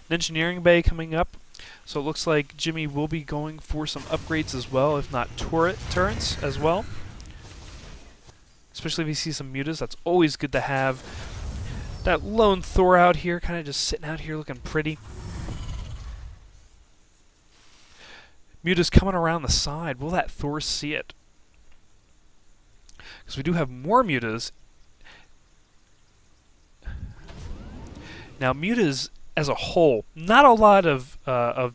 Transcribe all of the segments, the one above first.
An engineering bay coming up. So it looks like Jimmy will be going for some upgrades as well, if not turrets as well. Especially if you see some mutas, that's always good to have. That lone Thor out here, kind of just sitting out here looking pretty. Mutas coming around the side. Will that Thor see it? Because we do have more mutas. Now mutas as a whole, not a lot of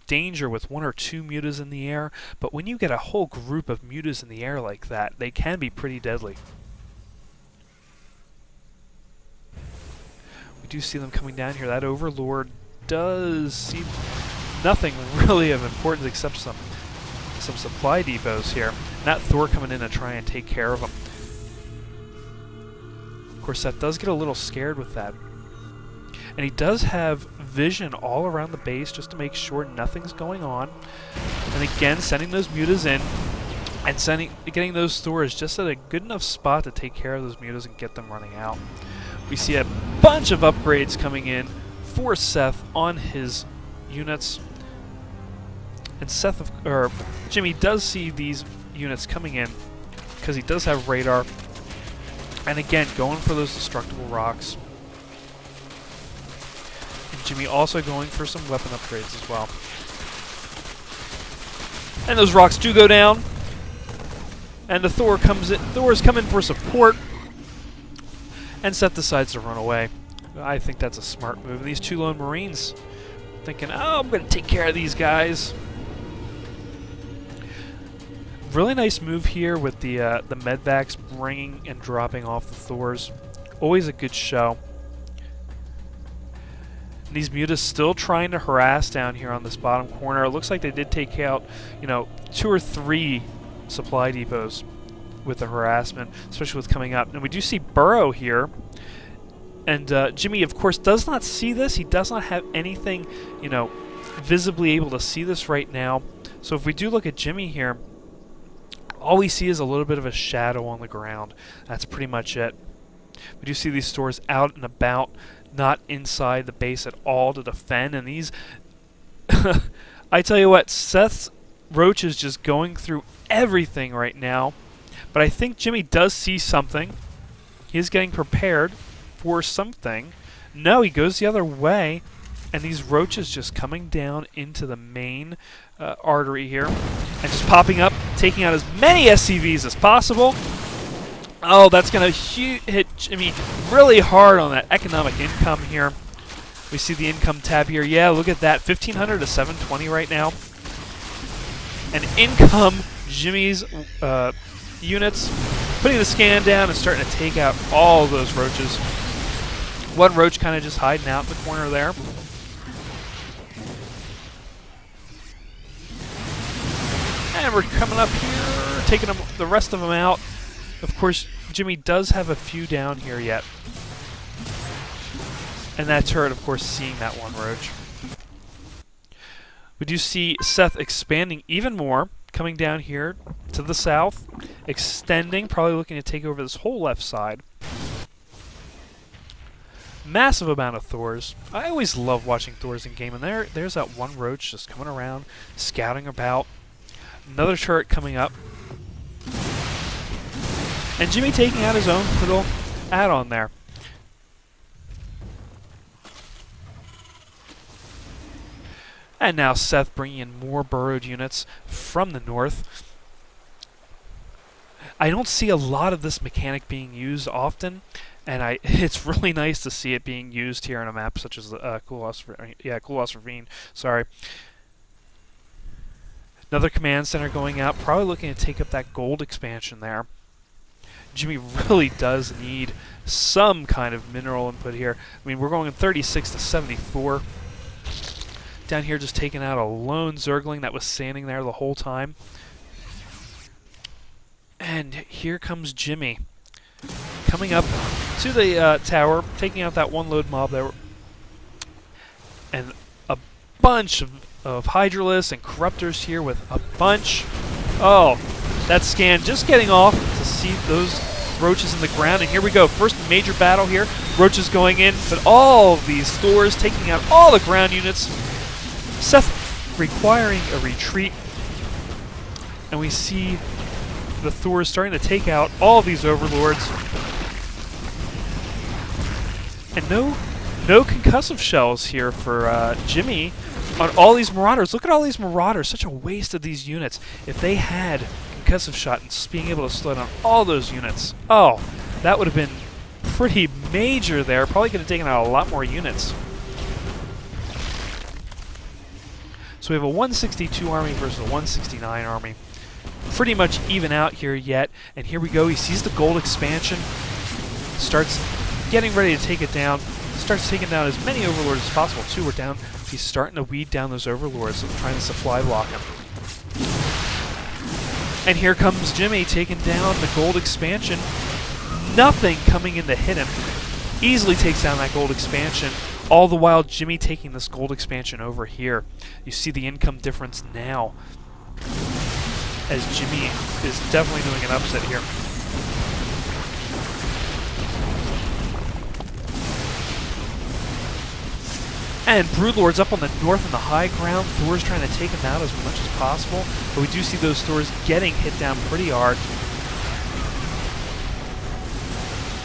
danger with 1 or 2 mutas in the air, but when you get a whole group of mutas in the air like that, they can be pretty deadly. We do see them coming down here. That Overlord does see nothing really of importance except some supply depots here. And that Thor coming in to try and take care of them. Of course, that does get a little scared with that. And he does have vision all around the base just to make sure nothing's going on. And again, sending those mutas in and getting those Thors just at a good enough spot to take care of those mutas and get them running out. We see a bunch of upgrades coming in for Seth on his units. And Jimmy does see these units coming in because he does have radar. And again, going for those destructible rocks. Jimmy also going for some weapon upgrades as well. And those rocks do go down. And the Thor comes in. Thor's coming for support. And Seth decides to run away. I think that's a smart move. And these 2 lone Marines thinking, oh, I'm going to take care of these guys. Really nice move here with the medvacs bringing and dropping off the Thors. Always a good show. And these mutas still trying to harass down here on this bottom corner. It looks like they did take out, 2 or 3 supply depots with the harassment, especially with coming up. And we do see Burrow here. And Jimmy, of course, does not see this. He does not have anything, visibly able to see this right now. So if we do look at Jimmy here, all we see is a little bit of a shadow on the ground. That's pretty much it. We do see these stores out and about, not inside the base at all to defend. And these, I tell you what, Seth's Roach is just going through everything right now. But I think Jimmy does see something. He is getting prepared for something. No, he goes the other way. And these roaches just coming down into the main artery here. And just popping up, taking out as many SCVs as possible. Oh, that's going to hit Jimmy really hard on that economic income here. We see the income tab here. Yeah, look at that. 1,500 to 720 right now. And income, Jimmy's units, putting the scan down and starting to take out all of those roaches. One roach kind of just hiding out in the corner there. And we're coming up here, taking the rest of them out. Of course, Jimmy does have a few down here yet. And that turret, of course, seeing that one roach. We do see Seth expanding even more, coming down here to the south, extending, probably looking to take over this whole left side. Massive amount of Thors. I always love watching Thors in game, and there's that one roach just coming around, scouting about. Another turret coming up. And Jimmy taking out his own little add-on there. And now Seth bringing in more burrowed units from the north. I don't see a lot of this mechanic being used often, and it's really nice to see it being used here on a map such as Kulas Ravine. Sorry. Another command center going out, probably looking to take up that gold expansion there. Jimmy really does need some kind of mineral input here. I mean, we're going 36 to 74. Down here just taking out a lone Zergling that was standing there the whole time. And here comes Jimmy. Coming up to the tower, taking out that one load mob there. And a bunch of Hydralisks and Corruptors here with a bunch. Oh, that scan just getting off to see those with roaches in the ground. And here we go. First major battle here. Roaches going in, but all of these Thors taking out all the ground units. Sheth requiring a retreat. And we see the Thors starting to take out all of these overlords. And no concussive shells here for Jimmy on all these Marauders. Look at all these Marauders. Such a waste of these units. If they had concussive shot and being able to slow down all those units, oh, that would have been pretty major there. Probably could have taken out a lot more units. So we have a 162 army versus a 169 army. Pretty much even out here yet. And here we go. He sees the gold expansion. Starts getting ready to take it down. Starts taking down as many overlords as possible. Two are down. He's starting to weed down those overlords, trying to supply block him. And here comes Jimmy taking down the gold expansion. Nothing coming in to hit him. Easily takes down that gold expansion. All the while, Jimmy taking this gold expansion over here. You see the income difference now, as Jimmy is definitely doing an upset here. And Broodlord's up on the north and the high ground. Thor's trying to take him out as much as possible. But we do see those Thors getting hit down pretty hard.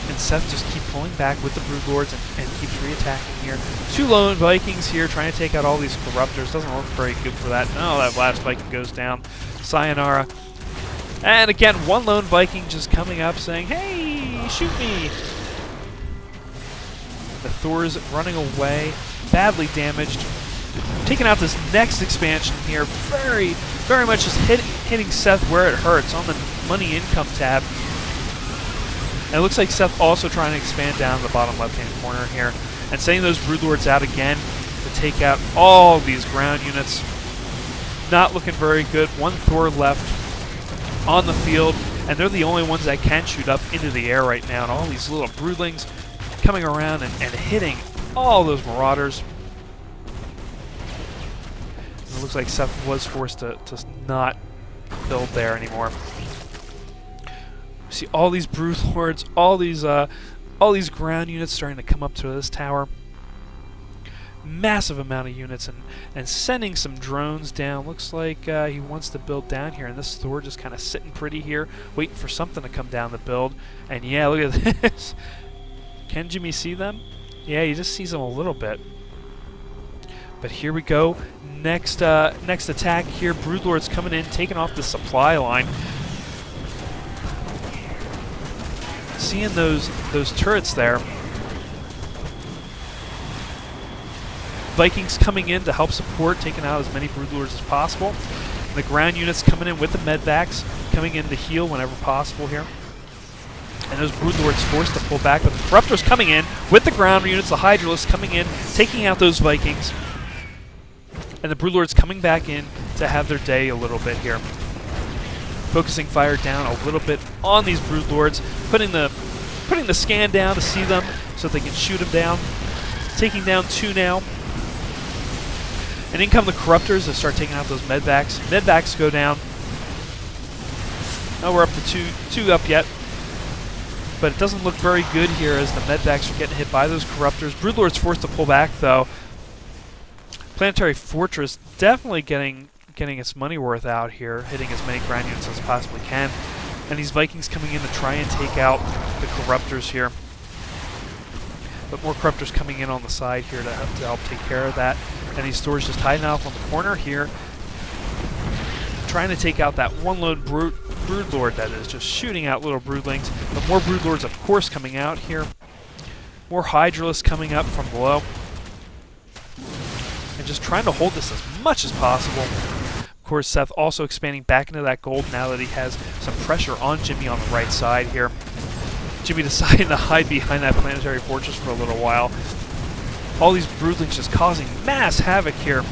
And Sheth just keep pulling back with the Broodlords and keeps re-attacking here. Two lone Vikings here trying to take out all these Corruptors. Doesn't look very good for that. No, that last Viking goes down. Sayonara. And again, one lone Viking just coming up saying, "Hey, shoot me!" The Thor's running away. Badly damaged. Taking out this next expansion here. Very, very much just hitting Sheth where it hurts on the money income tab. And it looks like Sheth also trying to expand down the bottom left-hand corner here. And sending those Broodlords out again to take out all these ground units. Not looking very good. One Thor left on the field. And they're the only ones that can shoot up into the air right now. And all these little broodlings coming around and hitting all those Marauders. And it looks like Sheth was forced to not build there anymore. See all these Broodlords, all these ground units starting to come up to this tower. Massive amount of units and sending some drones down. Looks like he wants to build down here, and this Thor just kind of sitting pretty here, waiting for something to come down to build. And yeah, look at this. Can Jimmy see them? Yeah, he just sees them a little bit. But here we go. Next attack here. Broodlord's coming in, taking off the supply line. Seeing those turrets there. Vikings coming in to help support, taking out as many Broodlords as possible. And the ground units coming in with the medvacs, coming in to heal whenever possible here. And those Broodlords forced to pull back, but the Corruptors coming in with the ground units, the Hydralisks coming in, taking out those Vikings. And the Broodlords coming back in to have their day a little bit here. Focusing fire down a little bit on these Broodlords, putting the scan down to see them so they can shoot them down. Taking down two now. And in come the Corruptors to start taking out those medvacs. Medvacs go down. Now we're up to two up yet. But it doesn't look very good here as the medvacs are getting hit by those Corruptors. Broodlord's forced to pull back though. Planetary Fortress definitely getting its money worth out here, hitting as many ground units as possibly can. And these Vikings coming in to try and take out the Corruptors here. But more Corruptors coming in on the side here to help take care of that. And these Thors just hiding out on the corner here, trying to take out that one lone Broodlord that is, just shooting out little broodlings. But more Broodlords, of course, coming out here. More Hydralisks coming up from below. And just trying to hold this as much as possible. Of course, Sheth also expanding back into that gold now that he has some pressure on Jimmy on the right side here. Jimmy deciding to hide behind that planetary fortress for a little while. All these broodlings just causing mass havoc here.